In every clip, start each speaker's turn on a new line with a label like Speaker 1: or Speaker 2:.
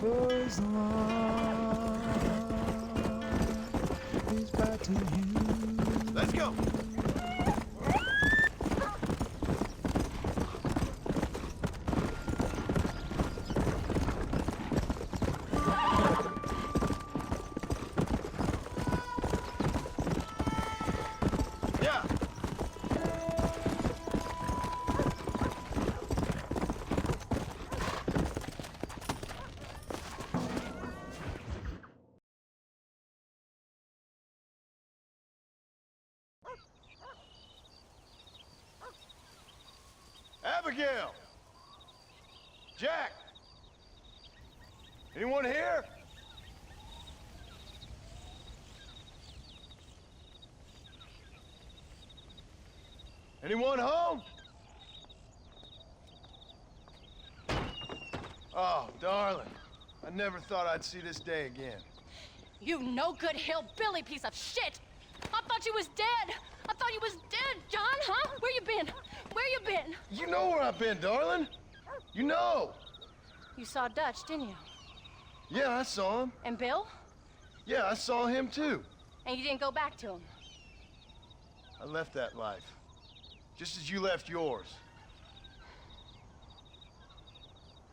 Speaker 1: for as long is back to you.
Speaker 2: Let's go. Abigail! Jack! Anyone here? Anyone home? Oh, darling. I never thought I'd see this day again.
Speaker 3: You no good hillbilly piece of shit! I thought you was dead! I thought you was dead, John, huh? Where you been? Where you been?
Speaker 2: You know where I've been, darling. You know.
Speaker 3: You saw Dutch, didn't you?
Speaker 2: Yeah, I saw him.
Speaker 3: And Bill?
Speaker 2: Yeah, I saw him too.
Speaker 3: And you didn't go back to him?
Speaker 2: I left that life. Just as you left yours.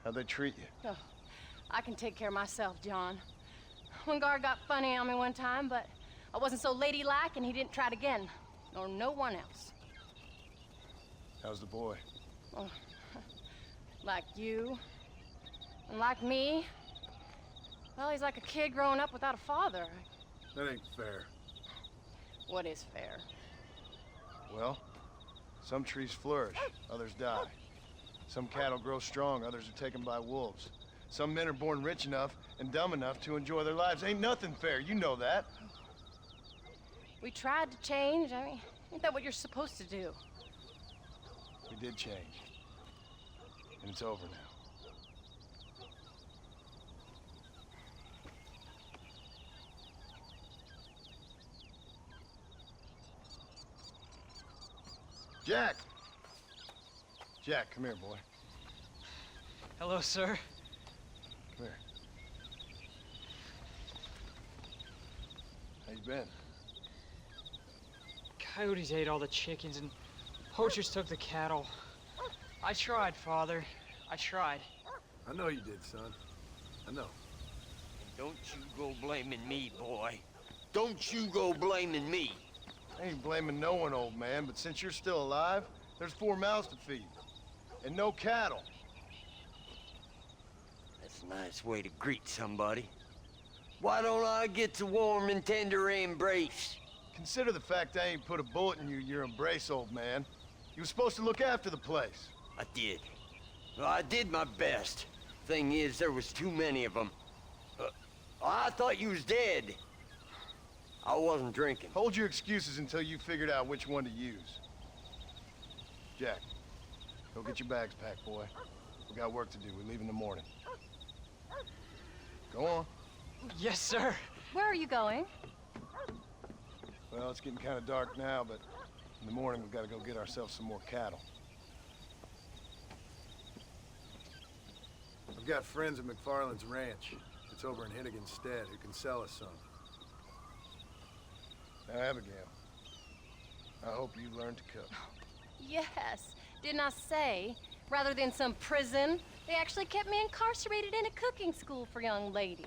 Speaker 2: How'd they treat you?
Speaker 3: Oh, I can take care of myself, John. One guard got funny on me one time, but I wasn't so ladylike and he didn't try it again. Nor no one else.
Speaker 2: How's the boy?
Speaker 3: Oh, like you. And like me. Well, he's like a kid growing up without a father.
Speaker 2: That ain't fair.
Speaker 3: What is fair?
Speaker 2: Well, some trees flourish, others die. Some cattle grow strong, others are taken by wolves. Some men are born rich enough and dumb enough to enjoy their lives. Ain't nothing fair, you know that.
Speaker 3: We tried to change. I mean, ain't that what you're supposed to do?
Speaker 2: We did change. And it's over now. Jack! Jack, come here, boy.
Speaker 4: Hello, sir.
Speaker 2: Come here. How you been?
Speaker 4: Coyotes ate all the chickens and poachers took the cattle. I tried, Father. I tried.
Speaker 2: I know you did, son. I know.
Speaker 5: Don't you go blaming me, boy. Don't you go blaming me.
Speaker 2: I ain't blaming no one, old man, but since you're still alive, there's 4 mouths to feed. And no cattle.
Speaker 5: That's a nice way to greet somebody. Why don't I get the warm and tender embrace?
Speaker 2: Consider the fact I ain't put a bullet in your embrace, old man. You were supposed to look after the place.
Speaker 5: I did. Well, I did my best. Thing is, there was too many of them. I thought you was dead. I wasn't drinking.
Speaker 2: Hold your excuses until you figured out which one to use. Jack, go get your bags packed, boy. We got work to do. We leave in the morning. Go on.
Speaker 4: Yes, sir.
Speaker 3: Where are you going?
Speaker 2: Well, it's getting kind of dark now, but in the morning we've got to go get ourselves some more cattle. I've got friends at McFarland's ranch. It's over in Hennigan's stead who can sell us some. Now, Abigail, I hope you learn to cook.
Speaker 3: Yes. Didn't I say, rather than some prison, they actually kept me incarcerated in a cooking school for young ladies.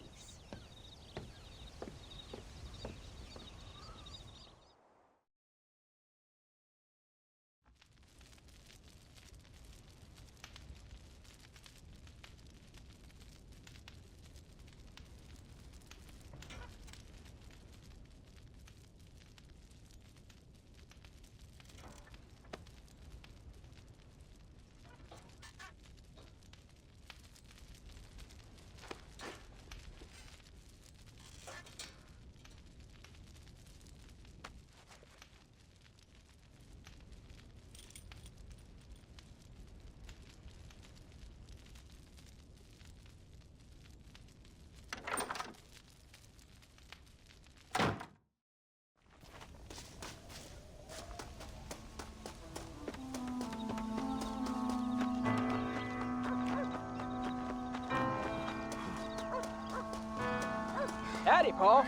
Speaker 4: Howdy, Paul.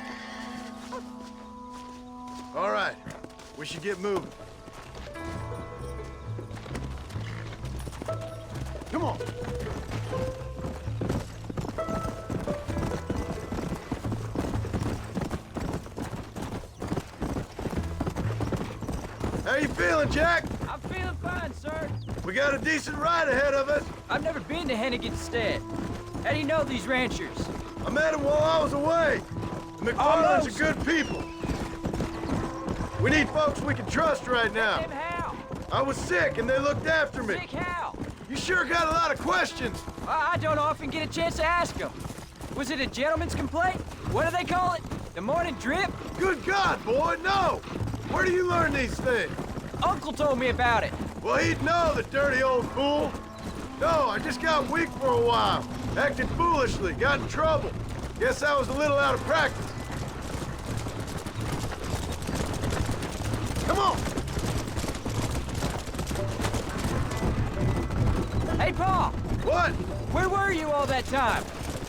Speaker 2: All right, we should get moving. Come on. How you feeling, Jack?
Speaker 4: I'm feeling fine, sir.
Speaker 2: We got a decent ride ahead of us.
Speaker 4: I've never been to Hennigan's Stead. How do you know these ranchers?
Speaker 2: I met them while I was away. The McFarlands are good people. We need folks we can trust right now.
Speaker 4: Them how?
Speaker 2: I was sick and they looked after me.
Speaker 4: Sick how?
Speaker 2: You sure got a lot of questions.
Speaker 4: I don't often get a chance to ask them. Was it a gentleman's complaint? What do they call it? The morning drip?
Speaker 2: Good God, boy, no! Where do you learn these things?
Speaker 4: Uncle told me about it.
Speaker 2: Well, he'd know, the dirty old fool. No, I just got weak for a while. Acted foolishly, got in trouble. Guess I was a little out of practice. Come on!
Speaker 4: Hey, Paul!
Speaker 2: What?
Speaker 4: Where were you all that time?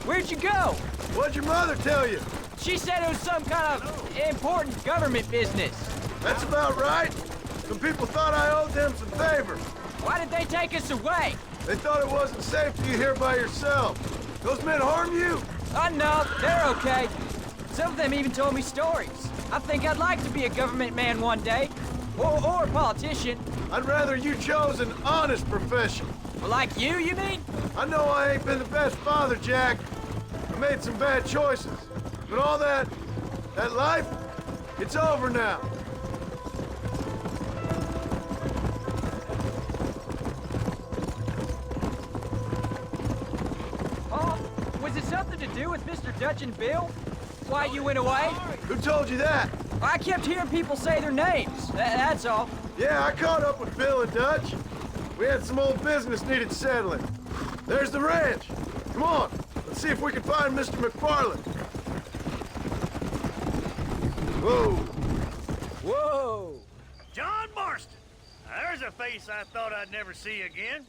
Speaker 4: Where'd you go?
Speaker 2: What'd your mother tell you?
Speaker 4: She said it was some kind of important government business.
Speaker 2: That's about right. Some people thought I owed them some favor.
Speaker 4: Why did they take us away?
Speaker 2: They thought it wasn't safe for you here by yourself. Those men harm you?
Speaker 4: No, they're okay. Some of them even told me stories. I think I'd like to be a government man one day. Or a politician.
Speaker 2: I'd rather you chose an honest profession.
Speaker 4: Like you mean?
Speaker 2: I know I ain't been the best father, Jack. I made some bad choices. But all that life, it's over now.
Speaker 4: Paul, was it something to do with Mr. Dutch and Bill? Why you went away?
Speaker 2: Who told you that?
Speaker 4: I kept hearing people say their names. That's all.
Speaker 2: Yeah, I caught up with Bill and Dutch. We had some old business needed settling. There's the ranch. Come on, let's see if we can find Mr. McFarland. Whoa.
Speaker 4: Whoa!
Speaker 6: John Marston! Now, there's a face I thought I'd never see again.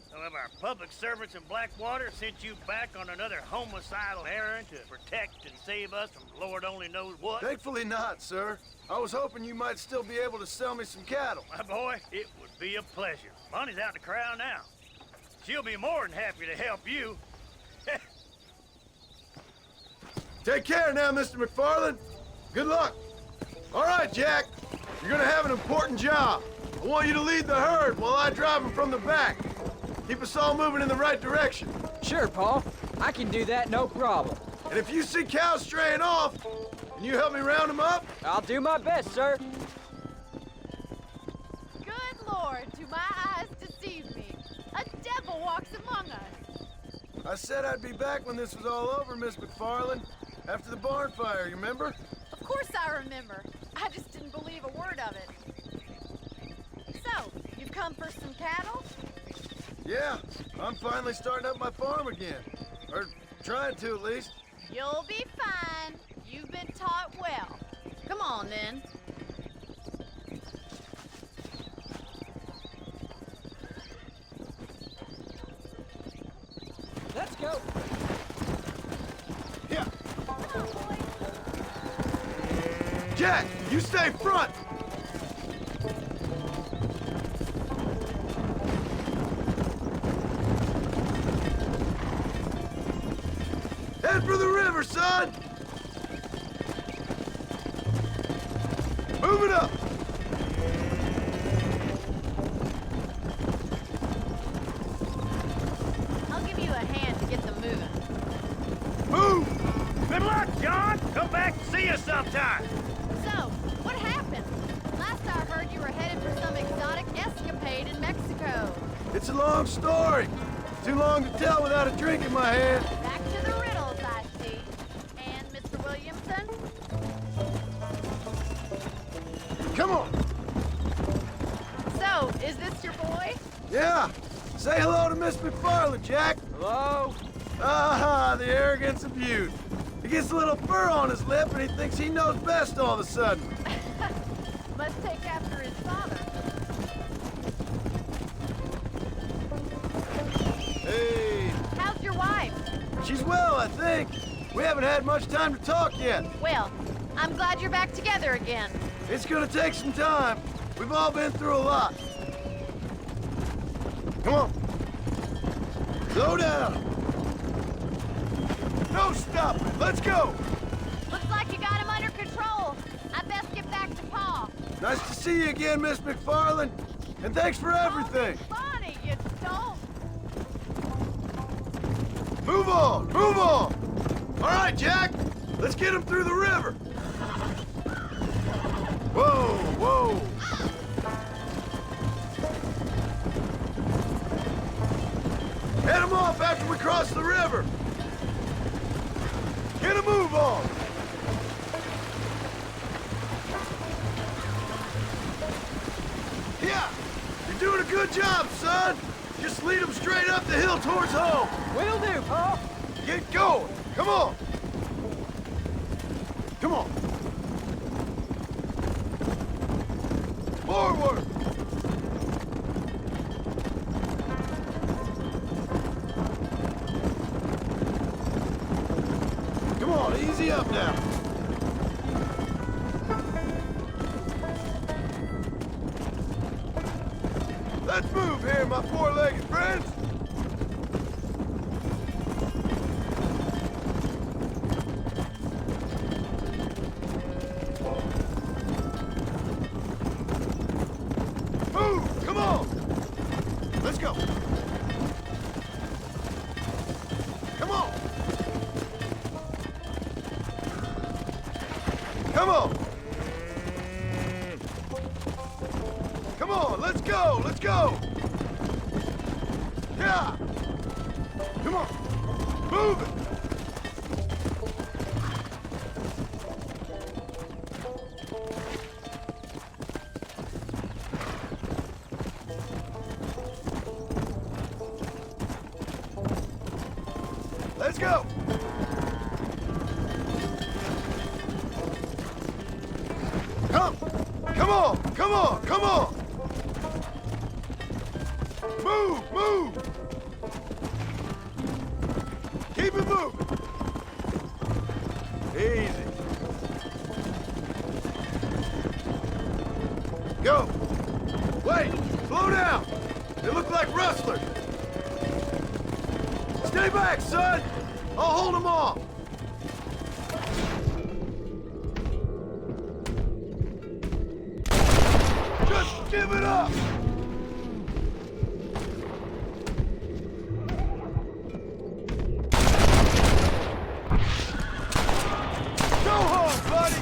Speaker 6: Some of our public servants in Blackwater sent you back on another homicidal errand to protect and save us from Lord only knows what.
Speaker 2: Thankfully not, sir. I was hoping you might still be able to sell me some cattle.
Speaker 6: My boy, it would be a pleasure. Bonnie's out in the crowd now. She'll be more than happy to help you.
Speaker 2: Take care now, Mr. McFarland. Good luck. All right, Jack. You're gonna have an important job. I want you to lead the herd while I drive them from the back. Keep us all moving in the right direction.
Speaker 4: Sure, Paul. I can do that, no problem.
Speaker 2: And if you see cows straying off, can you help me round them up?
Speaker 4: I'll do my best, sir.
Speaker 7: Good Lord, do my eyes deceive me? A devil walks among us.
Speaker 2: I said I'd be back when this was all over, Miss McFarland. After the barn fire, you remember?
Speaker 7: Of course I remember. I just didn't believe a word of it. So, you've come for some cattle?
Speaker 2: Yeah, I'm finally starting up my farm again. Or trying to, at least.
Speaker 7: You'll be fine. You've been taught well. Come on, then.
Speaker 4: Let's go.
Speaker 2: Yeah.
Speaker 7: Come on, boy.
Speaker 2: Jack, you stay front! Head for the river, son! Move it up!
Speaker 7: I'll give you a hand to get them moving.
Speaker 2: Move!
Speaker 6: Good luck, John! Come back and see us sometime!
Speaker 7: So, what happened? Last I heard you were headed for some exotic escapade in Mexico.
Speaker 2: It's a long story. Too long to tell without a drink in my hand.
Speaker 7: Back to the riddles, I see. And Mr. Williamson?
Speaker 2: Come on!
Speaker 7: So, is this your boy?
Speaker 2: Yeah! Say hello to Miss McFarland, Jack!
Speaker 4: Hello?
Speaker 2: Ah, the arrogance of youth. He gets a little fur on his lip and he thinks he knows best all of a sudden.
Speaker 7: Must take after his father.
Speaker 2: Hey,
Speaker 7: How's your wife?
Speaker 2: she's well, I think. We haven't had much time to talk yet.
Speaker 7: Well, I'm glad you're back together again.
Speaker 2: It's gonna take some time. We've all been through a lot. Come on. Slow down. No stopping. Let's go.
Speaker 7: Looks like you got him under control. I best get back to Pa.
Speaker 2: Nice to see you again, Miss McFarland. And thanks for everything.
Speaker 7: Oh, funny, you don't.
Speaker 2: Move on, move on. All right, Jack, let's get him through the river. Whoa, whoa. Head him off after we cross the river. Get a move on. Yeah, you're doing a good job, son. Just lead him straight up the hill towards home.
Speaker 4: Will do, Pa.
Speaker 2: Get going. Come on. Come on. Forward. Come on, easy up now. Let's move here, my four-legged friends. Move! Come on! Let's go! Come on! Come on! Come on, let's go! Let's go! Yeah! Come on! Move it! Let's go! Come! Come on! Come on! Come on! Move! Move! Keep it moving! Easy. Go! Wait! Slow down! They look like rustlers! Stay back, son! I'll hold them off! Just give it up! Go home, buddy!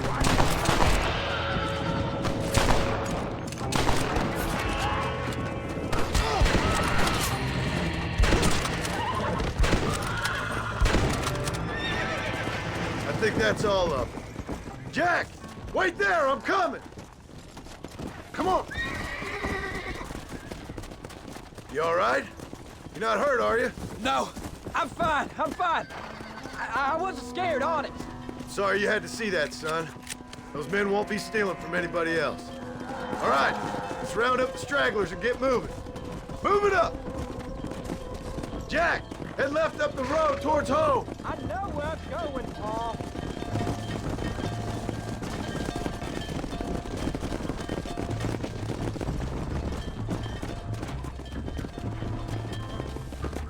Speaker 2: I think that's all of them. Jack! Wait there! I'm coming! Come on! You all right? You're not hurt, are you?
Speaker 4: No, I'm fine. I'm fine. I wasn't scared, honest.
Speaker 2: Sorry you had to see that, son. Those men won't be stealing from anybody else. All right, let's round up the stragglers and get moving. Move it up! Jack, head left up the road towards home.
Speaker 4: I know where I'm going, Pa.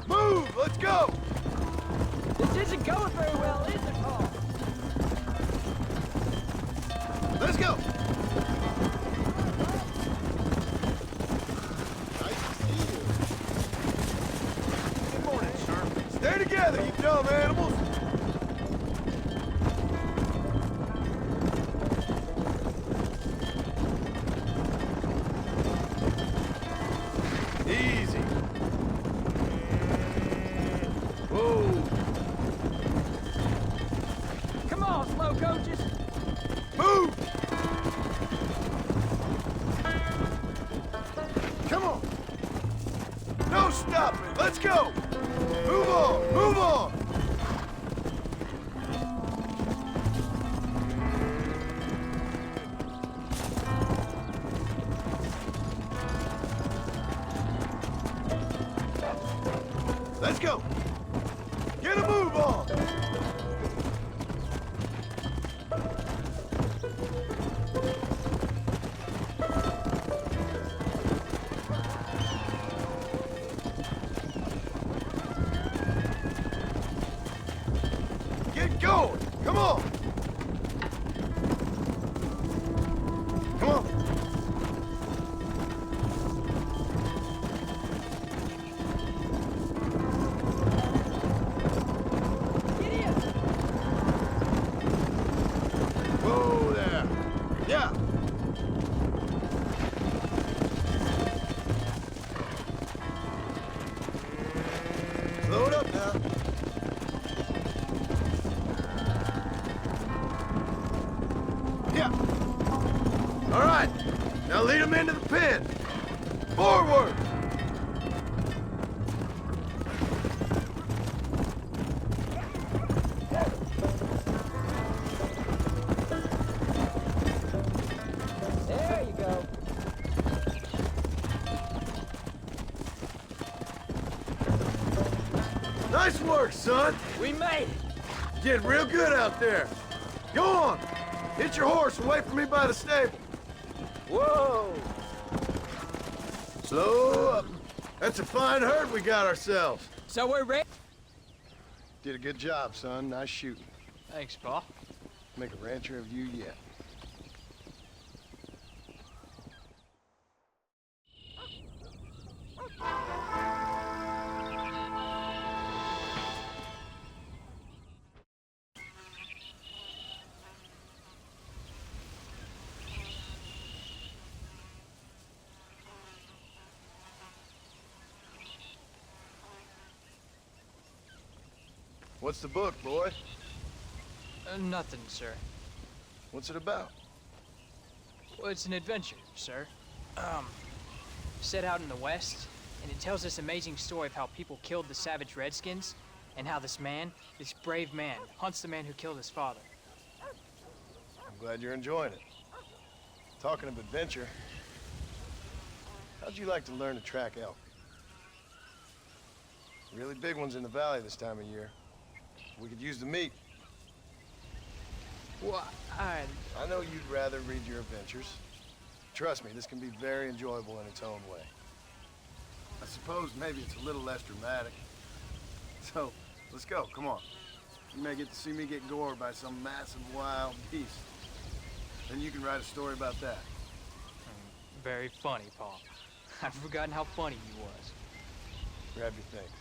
Speaker 2: Move, let's go!
Speaker 4: This isn't going very well, is it, Pa?
Speaker 2: Let's go! Good morning, sir. Stay together, you dumb animals! Easy. Whoa.
Speaker 4: Come on, slow coaches.
Speaker 2: Move! Come on! No stopping! Let's go! Move on! Move on! Let's go! Get a move on! going. Come on. Come on. Whoa there. Yeah. Slow it up now. Yeah. All right. Now lead them into the pen. Forward.
Speaker 4: There you go.
Speaker 2: Nice work, son.
Speaker 4: We made it.
Speaker 2: Getting real good out there. Go on. Hit your horse and wait for me by the stable.
Speaker 4: Whoa!
Speaker 2: Slow up. That's a fine herd we got ourselves.
Speaker 4: So we're ready.
Speaker 2: Did a good job, son. Nice shooting.
Speaker 4: Thanks, Pa.
Speaker 2: Make a rancher of you yet. What's the book, boy?
Speaker 4: Nothing, sir.
Speaker 2: What's it about?
Speaker 4: Well, it's an adventure, sir. Set out in the West, and it tells this amazing story of how people killed the savage Redskins, and how this man, this brave man, hunts the man who killed his father.
Speaker 2: I'm glad you're enjoying it. Talking of adventure, how'd you like to learn to track elk? Really big ones in the valley this time of year. We could use the meat.
Speaker 4: Well,
Speaker 2: I know you'd rather read your adventures. Trust me, this can be very enjoyable in its own way. I suppose maybe it's a little less dramatic. So, let's go, come on. You may get to see me get gored by some massive wild beast. Then you can write a story about that.
Speaker 4: very funny, Pa. I've forgotten how funny he was.
Speaker 2: Grab your things.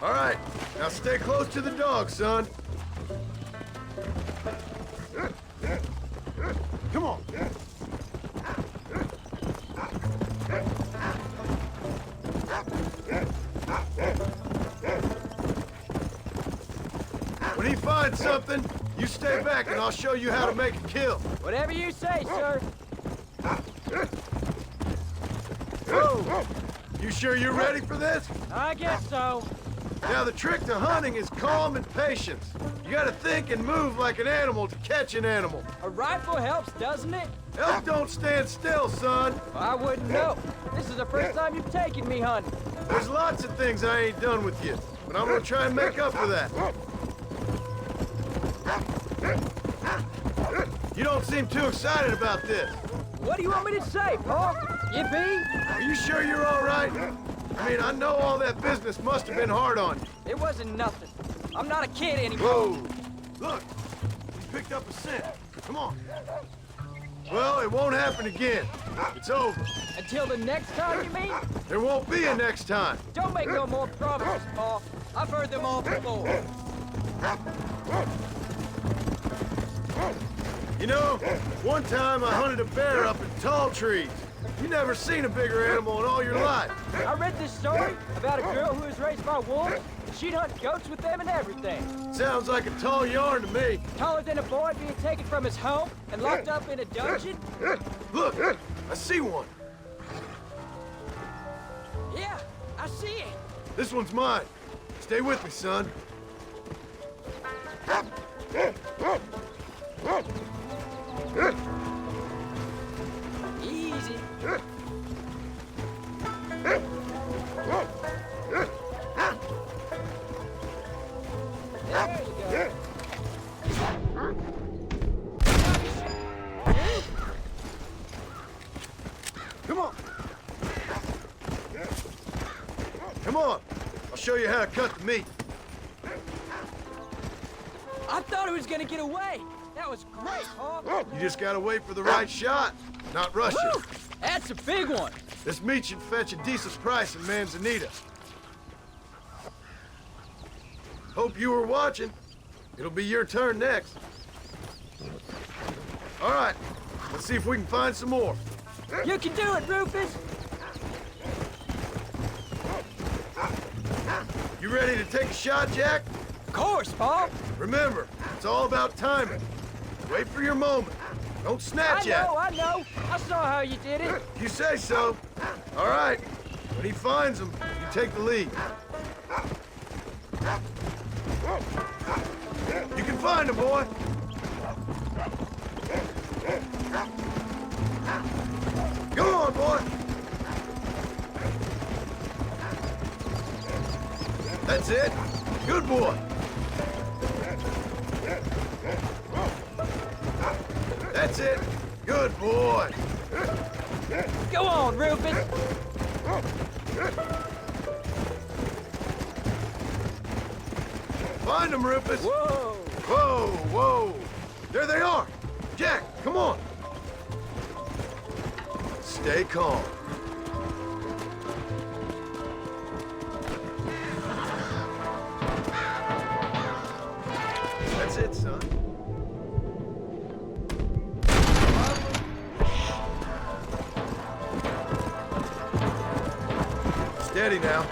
Speaker 2: All right, now stay close to the dog, son. Come on. When he finds something, you stay back and I'll show you how to make a kill.
Speaker 4: Whatever you say, sir.
Speaker 2: Whoa! You sure you're ready for this?
Speaker 4: I guess so.
Speaker 2: Now, the trick to hunting is calm and patience. You gotta think and move like an animal to catch an animal.
Speaker 4: A rifle helps, doesn't it?
Speaker 2: Elk don't stand still, son.
Speaker 4: I wouldn't know. This is the first time you've taken me hunting.
Speaker 2: There's lots of things I ain't done with you, but I'm gonna try and make up for that. You don't seem too excited about this.
Speaker 4: What do you want me to say, Pa? Yippee?
Speaker 2: Are you sure you're all right? I mean, I know all that business must have been hard on you.
Speaker 4: It wasn't nothing. I'm not a kid anymore.
Speaker 2: Whoa! Look, we picked up a scent. Come on. Well, it won't happen again. It's over.
Speaker 4: Until the next time, you mean?
Speaker 2: There won't be a next time.
Speaker 4: Don't make no more promises, Pa. I've heard them all before.
Speaker 2: You know, one time I hunted a bear up in tall trees. You never seen a bigger animal in all your life.
Speaker 4: I read this story about a girl who was raised by wolves. She'd hunt goats with them and everything.
Speaker 2: Sounds like a tall yarn to me.
Speaker 4: Taller than a boy being taken from his home and locked up in a dungeon?
Speaker 2: Look, I see one.
Speaker 4: Yeah, I see it.
Speaker 2: This one's mine. Stay with me, son.
Speaker 4: go.
Speaker 2: Come on. Come on. I'll show you how to cut the meat.
Speaker 4: I thought he was gonna get away. That was great, Paul.
Speaker 2: You just gotta wait for the right shot, not rush it.
Speaker 4: Woo! That's a big one.
Speaker 2: This meat should fetch a decent price in Manzanita. Hope you were watching. It'll be your turn next. All right, let's see if we can find some more.
Speaker 4: You can do it, Rufus.
Speaker 2: You ready to take a shot, Jack?
Speaker 4: Of course, Paul.
Speaker 2: Remember, it's all about timing. Wait for your moment. Don't snatch at it.
Speaker 4: I know. I saw how you did it.
Speaker 2: You say so. All right. When he finds them, you take the lead. You can find him, boy. Go on, boy. That's it. Good boy. That's it. Good boy.
Speaker 4: Go on, Rufus.
Speaker 2: Find him, Rufus.
Speaker 4: Whoa.
Speaker 2: Whoa, whoa. There they are. Jack, come on. Stay calm. That's it, son. Steady now.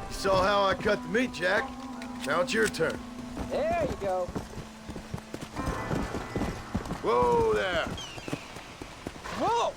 Speaker 2: You saw how I cut the meat, Jack. Now it's your turn.
Speaker 4: There you go.
Speaker 2: Whoa there.
Speaker 4: Whoa.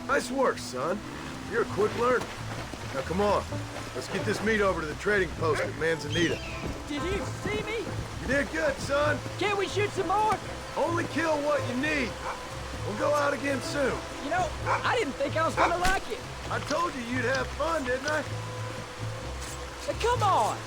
Speaker 2: Nice work, son. You're a quick learner. Now come on. Let's get this meat over to the trading post at Manzanita.
Speaker 4: Did you see me?
Speaker 2: You did good, son.
Speaker 4: Can't we shoot some more?
Speaker 2: Only kill what you need. We'll go out again soon.
Speaker 4: You know, I didn't think I was gonna like it.
Speaker 2: I told you you'd have fun, didn't I?
Speaker 4: Now, come on.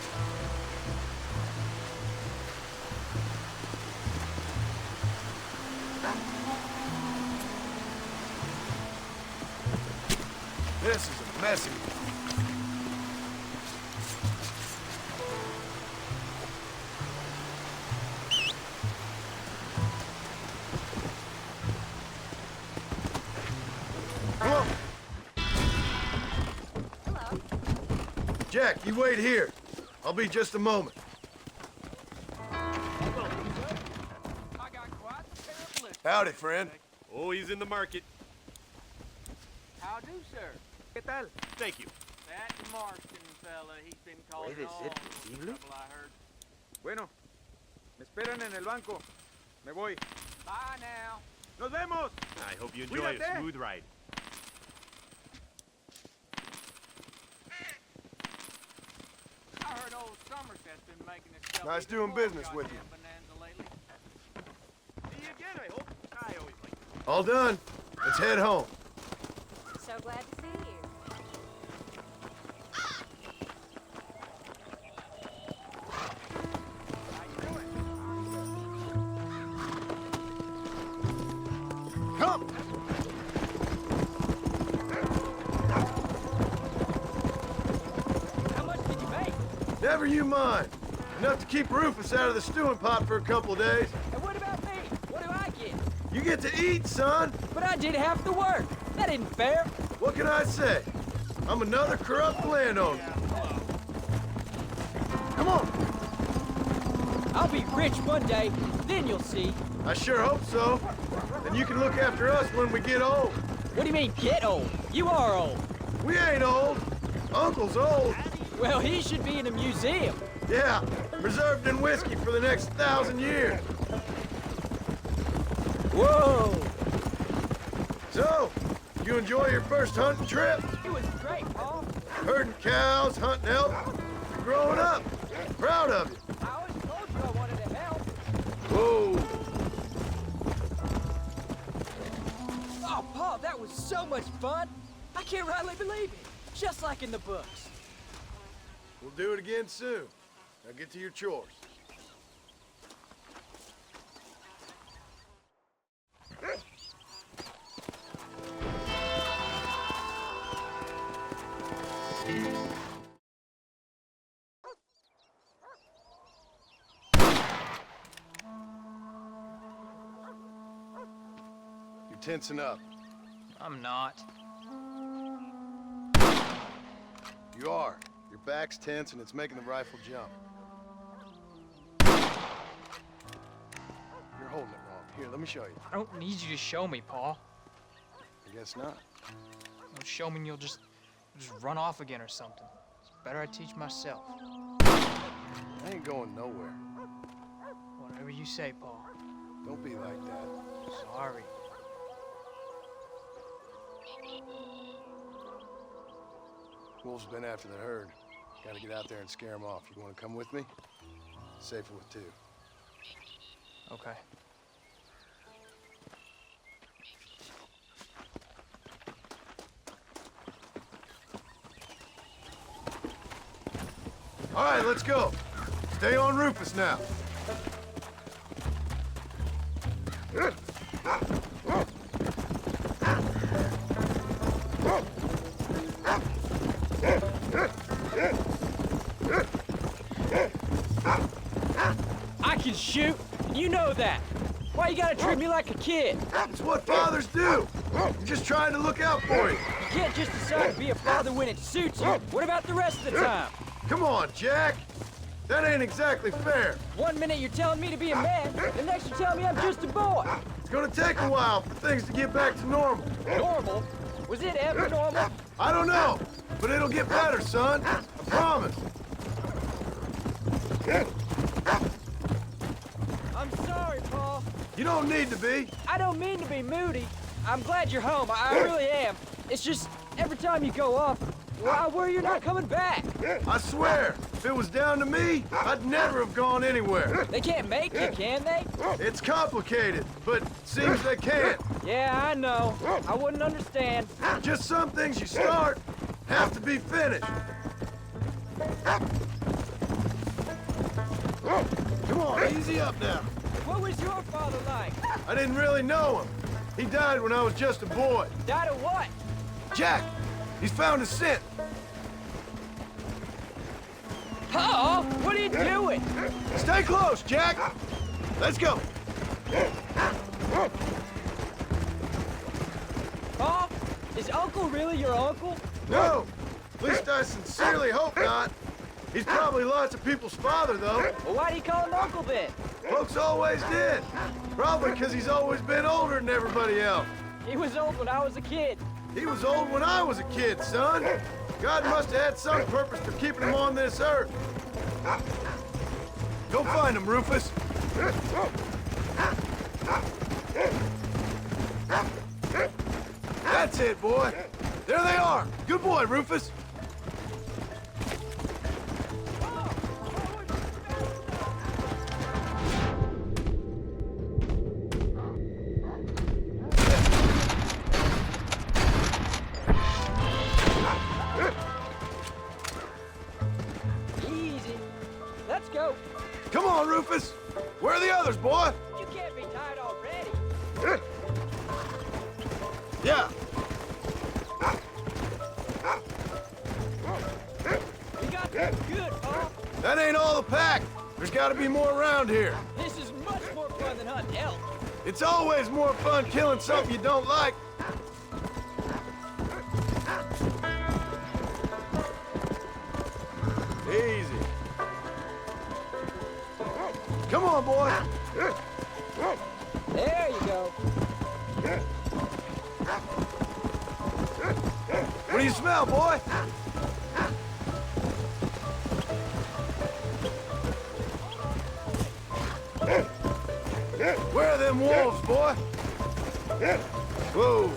Speaker 2: This is a messy one. Come on.
Speaker 7: Hello.
Speaker 2: Jack, you wait here. I'll be just a moment. Howdy, friend.
Speaker 8: Oh, he's in the market.
Speaker 4: How do, sir?
Speaker 8: ¿Qué tal? Thank you.
Speaker 4: That Marston fella, he's been calling
Speaker 5: ¿Puede
Speaker 4: all
Speaker 5: ser
Speaker 4: the
Speaker 5: posible?
Speaker 4: trouble I heard.
Speaker 9: Bueno, me esperan en el banco. Me voy.
Speaker 4: Bye now.
Speaker 9: ¡Nos vemos!
Speaker 8: I hope you enjoy
Speaker 9: Cuídate.
Speaker 8: a smooth ride.
Speaker 4: I heard old Somerset's been making himself
Speaker 2: Nice
Speaker 4: even
Speaker 2: doing
Speaker 4: more
Speaker 2: business with you.
Speaker 4: goddamn bonanza lately.
Speaker 8: See you again, I hope. I always like it.
Speaker 2: All done. Let's head home.
Speaker 7: So glad to see you.
Speaker 2: Come!
Speaker 4: How much did you make?
Speaker 2: Never you mind. Enough to keep Rufus out of the stewing pot for a couple of days.
Speaker 4: And what about me? What do I get?
Speaker 2: You get to eat, son.
Speaker 4: But I did half the work. That isn't fair.
Speaker 2: What can I say? I'm another corrupt landowner. Come on.
Speaker 4: I'll be rich one day, then you'll see.
Speaker 2: I sure hope so. Then you can look after us when we get old.
Speaker 4: What do you mean, get old? You are old.
Speaker 2: We ain't old. Uncle's old.
Speaker 4: Well, he should be in a museum.
Speaker 2: Yeah, preserved in whiskey for the next 1,000 years.
Speaker 4: Whoa!
Speaker 2: So, you enjoy your first hunting trip?
Speaker 4: It was great, Paul.
Speaker 2: Herding cows, hunting elk, growing up. Proud of you.
Speaker 4: I always told you I wanted to help.
Speaker 2: Whoa.
Speaker 4: Oh, Paul, that was so much fun. I can't rightly believe it. Just like in the books.
Speaker 2: We'll do it again soon. Now get to your chores. You're tensing up.
Speaker 4: I'm not.
Speaker 2: You are. Your back's tense and it's making the rifle jump. You're holding it wrong. Here, let me show you.
Speaker 4: I don't need you to show me, Paul.
Speaker 2: I guess not.
Speaker 4: Don't show me and you'll just run off again or something. It's better I teach myself.
Speaker 2: I ain't going nowhere.
Speaker 4: Whatever you say, Paul.
Speaker 2: Don't be like that.
Speaker 4: Sorry.
Speaker 2: Wolves been after the herd. Gotta get out there and scare them off. You wanna come with me? Safer with two.
Speaker 4: Okay.
Speaker 2: All right, let's go. Stay on Rufus now.
Speaker 4: I can shoot, and you know that. Why you gotta treat me like a kid?
Speaker 2: It's what fathers do. You're just trying to look out for you.
Speaker 4: You can't just decide to be a father when it suits you. What about the rest of the time?
Speaker 2: Come on, Jack. That ain't exactly fair.
Speaker 4: 1 minute you're telling me to be a man, the next you're telling me I'm just a boy.
Speaker 2: It's gonna take a while for things to get back to normal.
Speaker 4: Normal? Was it ever normal?
Speaker 2: I don't know, but it'll get better, son. I promise.
Speaker 4: I'm sorry, Paul.
Speaker 2: You don't need to be.
Speaker 4: I don't mean to be moody. I'm glad you're home. I really am. It's just, every time you go off, well, I worry you're not coming back.
Speaker 2: I swear, if it was down to me, I'd never have gone anywhere.
Speaker 4: They can't make you, can they?
Speaker 2: It's complicated, but seems they can't.
Speaker 4: Yeah, I know. I wouldn't understand.
Speaker 2: Just some things you start have to be finished. Come on, easy up now.
Speaker 4: What was your father like?
Speaker 2: I didn't really know him. He died when I was just a boy.
Speaker 4: Died of what?
Speaker 2: Jack, he's found a scent.
Speaker 4: Paul, what are you doing?
Speaker 2: Stay close, Jack. Let's go.
Speaker 4: Paul, is Uncle really your uncle?
Speaker 2: No, at least I sincerely hope not. He's probably lots of people's father, though.
Speaker 4: Well, why do you call him Uncle then?
Speaker 2: Folks always did. Probably because he's always been older than everybody else.
Speaker 4: He was old when I was a kid.
Speaker 2: He was old when I was a kid, son. God must have had some purpose for keeping him on this earth. Go find him, Rufus. That's it, boy. There they are. Good boy, Rufus.
Speaker 4: Easy. Let's go.
Speaker 2: Come on, Rufus. Where are the others, boy?
Speaker 4: You can't be tired already.
Speaker 2: Yeah.
Speaker 4: You got this good, Paul.
Speaker 2: That ain't all the pack. There's got to be more around here.
Speaker 4: This is much more fun than hunting elk.
Speaker 2: It's always more fun killing something you don't like. Easy. Come on, boy. What do you smell, boy? Where are them wolves, boy? Whoa.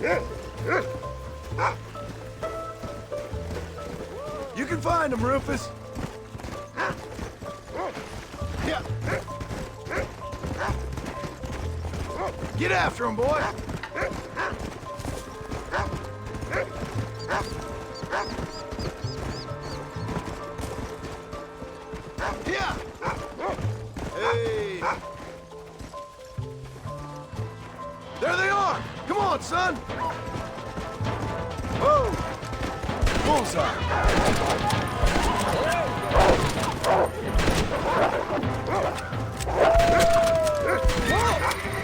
Speaker 2: You can find them, Rufus. Yeah. Get after him, boy. Yeah. Hey. There they are. Come on, son. Whoa. Bullseye.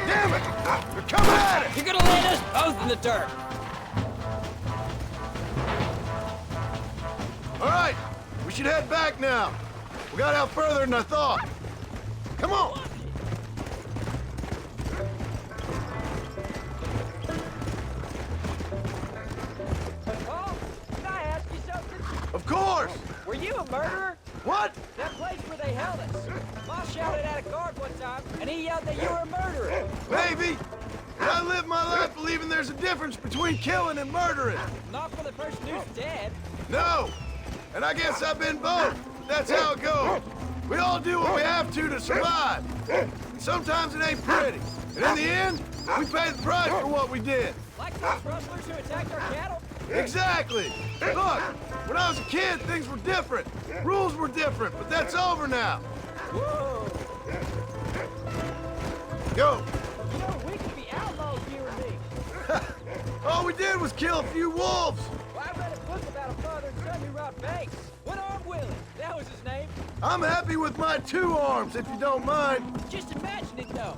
Speaker 2: Damn it! They're coming at it!
Speaker 10: You're gonna land us both in the dirt!
Speaker 2: All right, we should head back now. We got out further than I thought. Come on!
Speaker 10: Paul, can I ask you something?
Speaker 2: Of course!
Speaker 10: Were you a murderer?
Speaker 2: What?
Speaker 10: That place where they held us. Ma shouted at a guard one time, and he yelled that you were a murderer.
Speaker 2: Maybe. But I live my life believing there's a difference between killing and murdering.
Speaker 10: Not for the person who's dead.
Speaker 2: No! And I guess I've been both. That's how it goes. We all do what we have to survive. And sometimes it ain't pretty. And in the end, we pay the price for what we did.
Speaker 10: Like those rustlers who attacked our cattle?
Speaker 2: Exactly. Look, when I was a kid, things were different. Rules were different, but that's over now.
Speaker 10: Whoa!
Speaker 2: Go.
Speaker 10: You know, we could be outlaws, you and me.
Speaker 2: All we did was kill a few wolves.
Speaker 10: Well, I read a book about a father and son who robbed banks. One-armed Willie, that was his name.
Speaker 2: I'm happy with my 2 arms, if you don't mind.
Speaker 10: Just imagine it, though.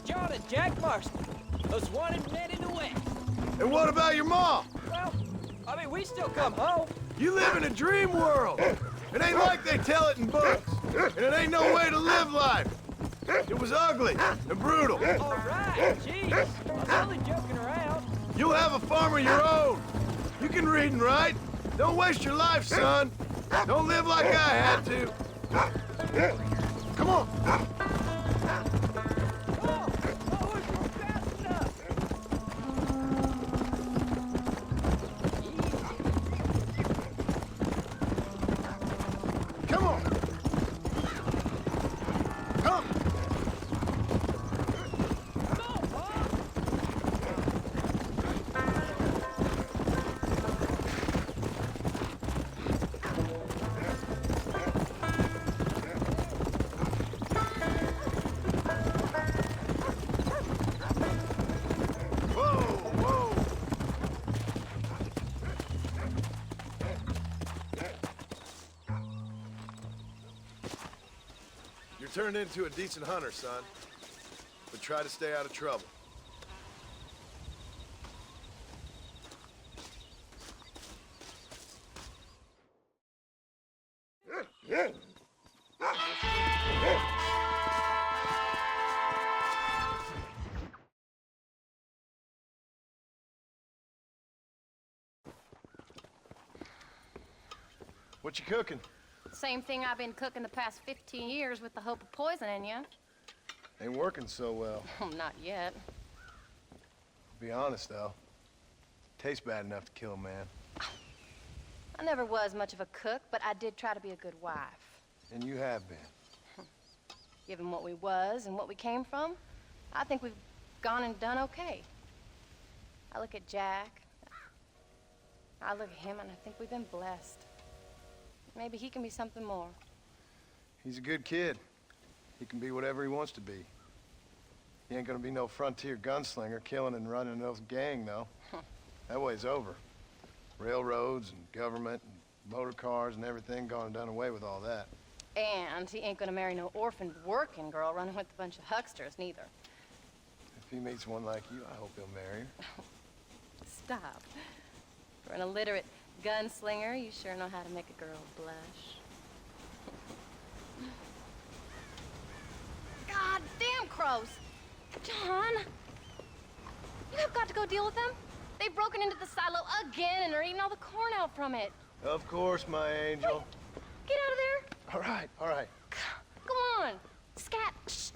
Speaker 10: John and Jack Marston, those wanted men in the West.
Speaker 2: And what about your mom?
Speaker 10: Well, I mean, we still come home.
Speaker 2: You live in a dream world. It ain't like they tell it in books. And it ain't no way to live life. It was ugly and brutal.
Speaker 10: All right, jeez. I was only joking around.
Speaker 2: You'll have a farm of your own. You can read and write. Don't waste your life, son. Don't live like I had to. Come on.
Speaker 10: Oh, we're fast enough.
Speaker 2: Come on. Come. You're turned into a decent hunter, son. But try to stay out of trouble. What you cooking?
Speaker 3: Same thing I've been cooking the past 15 years with the hope of poisoning you.
Speaker 2: Ain't working so well.
Speaker 3: Not yet.
Speaker 2: Be honest, though. Tastes bad enough to kill a man.
Speaker 3: I never was much of a cook, but I did try to be a good wife.
Speaker 2: And you have been.
Speaker 3: Given what we was and what we came from, I think we've gone and done okay. I look at Jack. I look at him and I think we've been blessed. Maybe he can be something more.
Speaker 2: He's a good kid. He can be whatever he wants to be. He ain't gonna be no frontier gunslinger killing and running no gang, though. That way's over. Railroads and government and motor cars and everything gone and done away with all that.
Speaker 3: And he ain't gonna marry no orphaned working girl running with a bunch of hucksters, neither.
Speaker 2: If he meets one like you, I hope he'll marry her.
Speaker 3: Stop. For an illiterate gunslinger, you sure know how to make a girl blush. God damn crows! John! You have got to to go deal with them? They've broken into the silo again and are eating all the corn out from it.
Speaker 2: Of course, my angel.
Speaker 3: Wait, get out of there.
Speaker 2: All right, all right.
Speaker 3: Go on. Scat. Shh.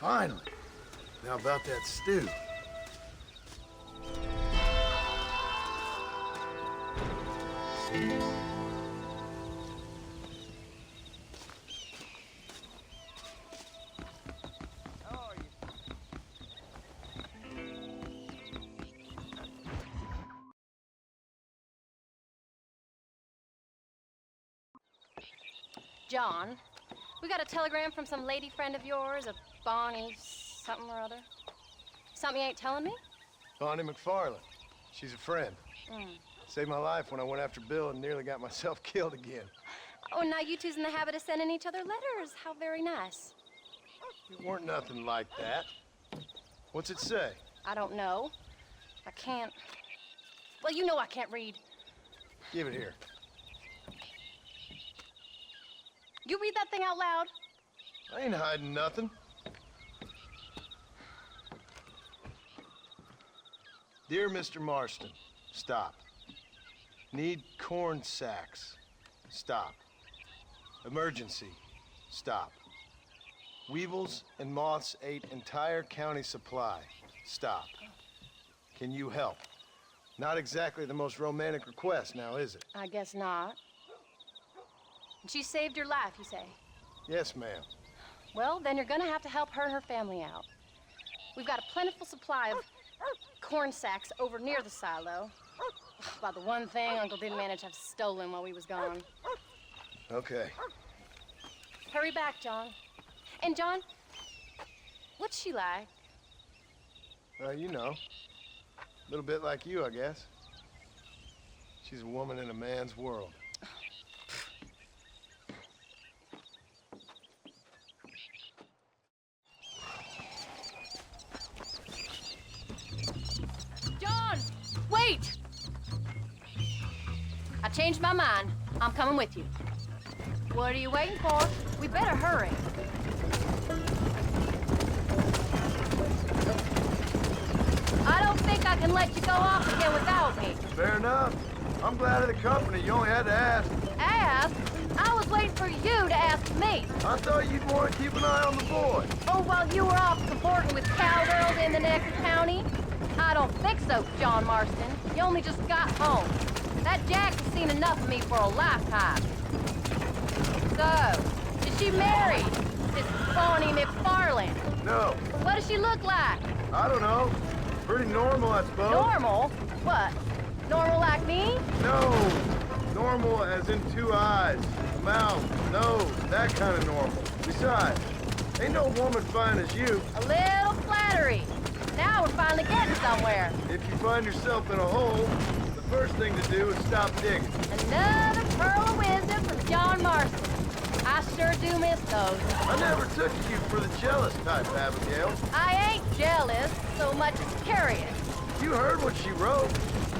Speaker 2: Finally. Now about that stew.
Speaker 3: John, we got a telegram from some lady friend of yours, a Bonnie something or other. Something you ain't telling me?
Speaker 2: Bonnie McFarland. She's a friend. Saved my life when I went after Bill and nearly got myself killed again.
Speaker 3: Oh, now you two's in the habit of sending each other letters. How very nice.
Speaker 2: It weren't nothing like that. What's it say?
Speaker 3: I don't know. I can't... Well, you know I can't read.
Speaker 2: Give it here.
Speaker 3: You read that thing out loud?
Speaker 2: I ain't hiding nothing. Dear Mr. Marston, stop. Need corn sacks. Stop. Emergency. Stop. Weevils and moths ate entire county supply. Stop. Can you help? Not exactly the most romantic request now, is it?
Speaker 3: I guess not. She saved your life, you say?
Speaker 2: Yes, ma'am.
Speaker 3: Well, then you're gonna have to help her and her family out. We've got a plentiful supply of corn sacks over near the silo. About the one thing Uncle didn't manage to have stolen while we was gone.
Speaker 2: Okay.
Speaker 3: Hurry back, John. And John, what's she like?
Speaker 2: You know, a little bit like you, I guess. She's a woman in a man's world.
Speaker 3: John, wait! I changed my mind. I'm coming with you. What are you waiting for? We better hurry. I don't think I can let you go off again without me.
Speaker 2: Fair enough. I'm glad of the company. You only had to ask.
Speaker 3: Ask? I was waiting for you to ask me.
Speaker 2: I thought you'd want to keep an eye on the boy.
Speaker 3: Oh, while you were off cavorting with cowgirls in the next county? I don't think so, John Marston. You only just got home. That Jack has seen enough of me for a lifetime. So, is she married? This Bonnie McFarland?
Speaker 2: No.
Speaker 3: What does she look like?
Speaker 2: I don't know. Pretty normal, I suppose.
Speaker 3: Normal? What? Normal like me?
Speaker 2: No. Normal as in 2 eyes, mouth, nose, that kind of normal. Besides, ain't no woman fine as you.
Speaker 3: A little flattery. Now we're finally getting somewhere.
Speaker 2: If you find yourself in a hole, the first thing to do is stop digging.
Speaker 3: Another pearl of wisdom from John Marston. I sure do miss those.
Speaker 2: I never took you for the jealous type, Abigail.
Speaker 3: I ain't jealous so much as curious.
Speaker 2: You heard what she wrote.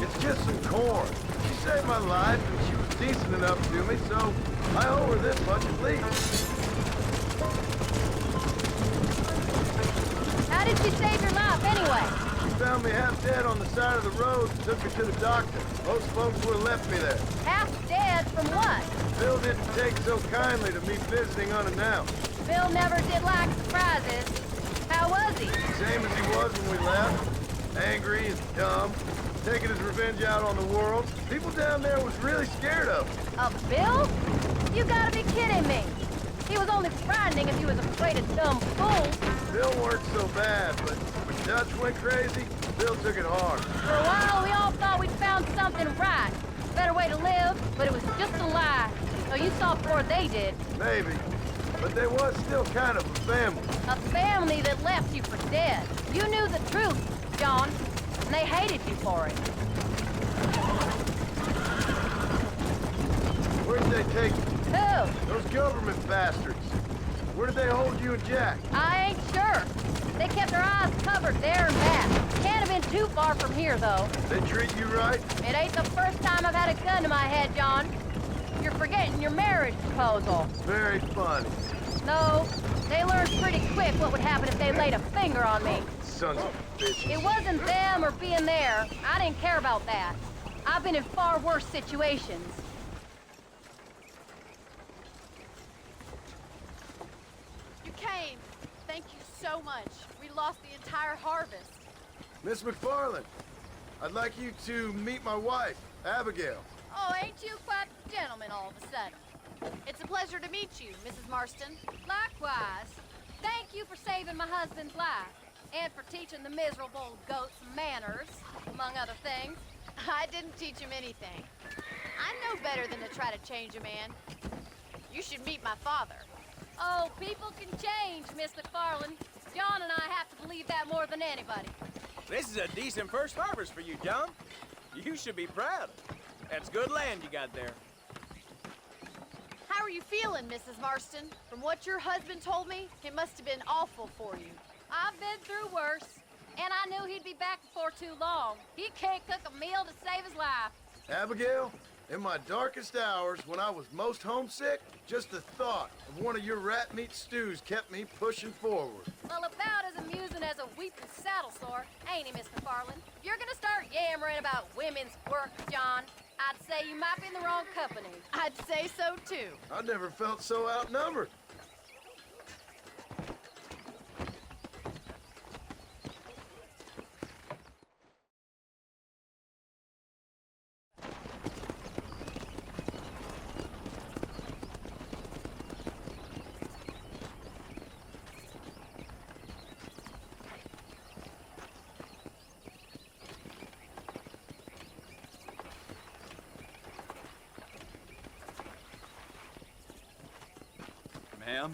Speaker 2: It's just some corn. She saved my life, and she was decent enough to me, so I owe her this much at least.
Speaker 3: How did she save your life anyway?
Speaker 2: She found me half dead on the side of the road and took me to the doctor. Most folks would have left me there.
Speaker 3: Half dead from what?
Speaker 2: Bill didn't take so kindly to me visiting unannounced.
Speaker 3: Bill never did like surprises. How was he?
Speaker 2: Same as he was when we left. Angry and dumb. Taking his revenge out on the world. People down there was really scared of him.
Speaker 3: Of Bill? You gotta be kidding me. He was only frightening if he was afraid of dumb fools.
Speaker 2: Bill weren't so bad, but when Dutch went crazy, Bill took it hard.
Speaker 3: For a while, we all thought we'd found something right. Better way to live, but it was just a lie. So you saw before they did.
Speaker 2: Maybe. But they was still kind of a family.
Speaker 3: A family that left you for dead. You knew the truth, John, and they hated you for it.
Speaker 2: Where'd they take you?
Speaker 3: Who?
Speaker 2: Those government bastards. Where did they hold you and Jack?
Speaker 3: I ain't sure. They kept their eyes covered there and back. Can't have been too far from here, though.
Speaker 2: They treat you right?
Speaker 3: It ain't the first time I've had a gun to my head, John. You're forgetting your marriage proposal.
Speaker 2: Very funny.
Speaker 3: No, they learned pretty quick what would happen if they laid a finger on me.
Speaker 2: Sons of bitches.
Speaker 3: It wasn't them or being there. I didn't care about that. I've been in far worse situations.
Speaker 7: You came. Thank you so much. We lost the entire harvest.
Speaker 2: Miss McFarland, I'd like you to meet my wife, Abigail.
Speaker 7: Oh, ain't you quite the gentleman all of a sudden? It's a pleasure to meet you, Mrs. Marston.
Speaker 3: Likewise. Thank you for saving my husband's life. And for teaching the miserable goats manners, among other things.
Speaker 7: I didn't teach him anything. I know better than to try to change a man. You should meet my father.
Speaker 3: Oh, people can change, Miss McFarland. John and I have to believe that more than anybody.
Speaker 8: This is a decent first harvest for you, John. You should be proud. That's good land you got there.
Speaker 7: How are you feeling, Mrs. Marston? From what your husband told me, it must have been awful for you.
Speaker 3: I've been through worse, and I knew he'd be back before too long. He can't cook a meal to save his life.
Speaker 2: Abigail, in my darkest hours, when I was most homesick, just the thought of one of your rat meat stews kept me pushing forward.
Speaker 3: Well, about as amusing as a weeping saddle sore, ain't he, Miss McFarland? If you're gonna start yammering about women's work, John, I'd say you might be in the wrong company.
Speaker 7: I'd say so, too.
Speaker 2: I never felt so outnumbered.
Speaker 9: Ma'am?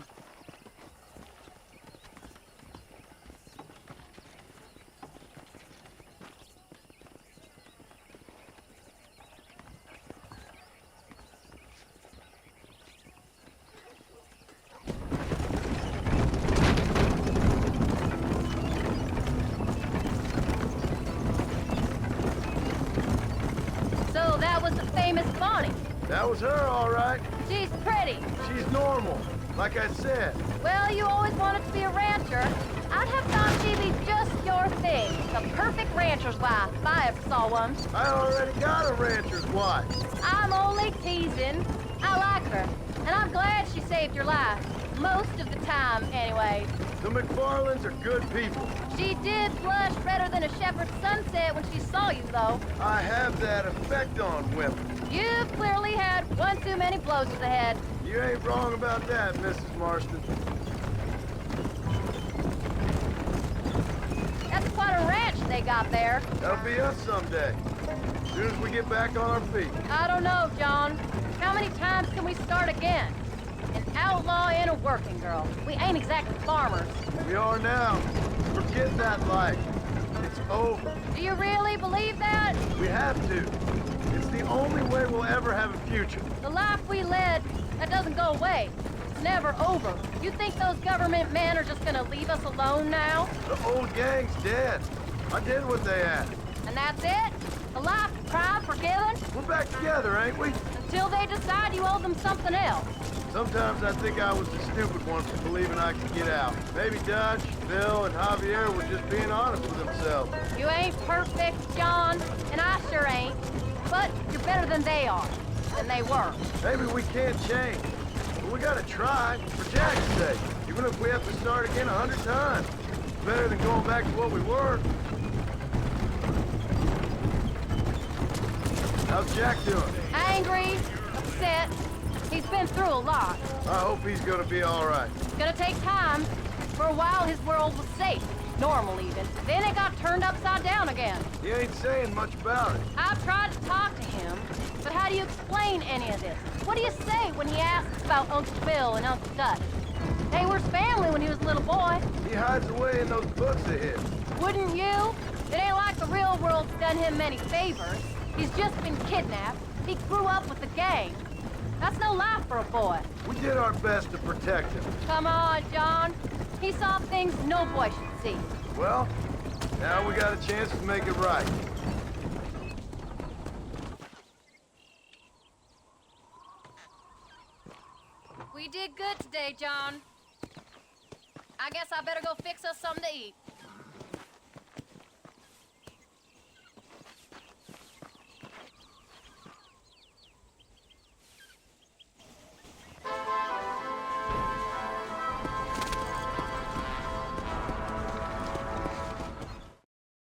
Speaker 3: So that was the famous Bonnie.
Speaker 2: That was her, all right.
Speaker 3: She's pretty.
Speaker 2: She's normal, like I said.
Speaker 3: Well, you always wanted to be a rancher. I'd have thought she'd be just your thing. The perfect rancher's wife, if I ever saw one.
Speaker 2: I already got a rancher's wife.
Speaker 3: I'm only teasing. I like her, and I'm glad she saved your life. Most of the time, anyway.
Speaker 2: The McFarlands are good people.
Speaker 3: She did blush redder than a shepherd's sunset when she saw you, though.
Speaker 2: I have that effect on women.
Speaker 3: You've clearly had one too many blows to the head.
Speaker 2: You ain't wrong about that, Mrs. Marston.
Speaker 3: That's quite a ranch they got there.
Speaker 2: That'll be us someday. As soon as we get back on our feet.
Speaker 3: I don't know, John. How many times can we start again? An outlaw and a working girl. We ain't exactly farmers.
Speaker 2: We are now. Forget that life. It's over.
Speaker 3: Do you really believe that?
Speaker 2: We have to. It's the only way we'll ever have a future.
Speaker 3: The life we led, that doesn't go away. It's never over. You think those government men are just gonna leave us alone now?
Speaker 2: The old gang's dead. I did what they asked.
Speaker 3: And that's it? A life of crime forgiven?
Speaker 2: We're back together, ain't we?
Speaker 3: Until they decide you owe them something else.
Speaker 2: Sometimes I think I was the stupid one for believing I could get out. Maybe Dutch, Bill, and Javier were just being honest with themselves.
Speaker 3: You ain't perfect, John, and I sure ain't. But you're better than they are. Than they were.
Speaker 2: Maybe we can't change, but we gotta try, for Jack's sake. Even if we have to start again 100 times. It's better than going back to what we were. How's Jack doing?
Speaker 3: Angry, upset. He's been through a lot.
Speaker 2: I hope he's gonna be all right.
Speaker 3: It's gonna take time. For a while, his world was safe. Normal, even. Then it got turned upside down again.
Speaker 2: He ain't saying much about it.
Speaker 3: I've tried to talk to him, but how do you explain any of this? What do you say when he asks about Uncle Bill and Uncle Dutch? They were his family when he was a little boy.
Speaker 2: He hides away in those books of his.
Speaker 3: Wouldn't you? It ain't like the real world's done him many favors. He's just been kidnapped. He grew up with the gang. That's no life for a boy.
Speaker 2: We did our best to protect him.
Speaker 3: Come on, John. He saw things no boy should see.
Speaker 2: Well, now we got a chance to make it right.
Speaker 3: We did good today, John. I guess I better go fix us something to eat.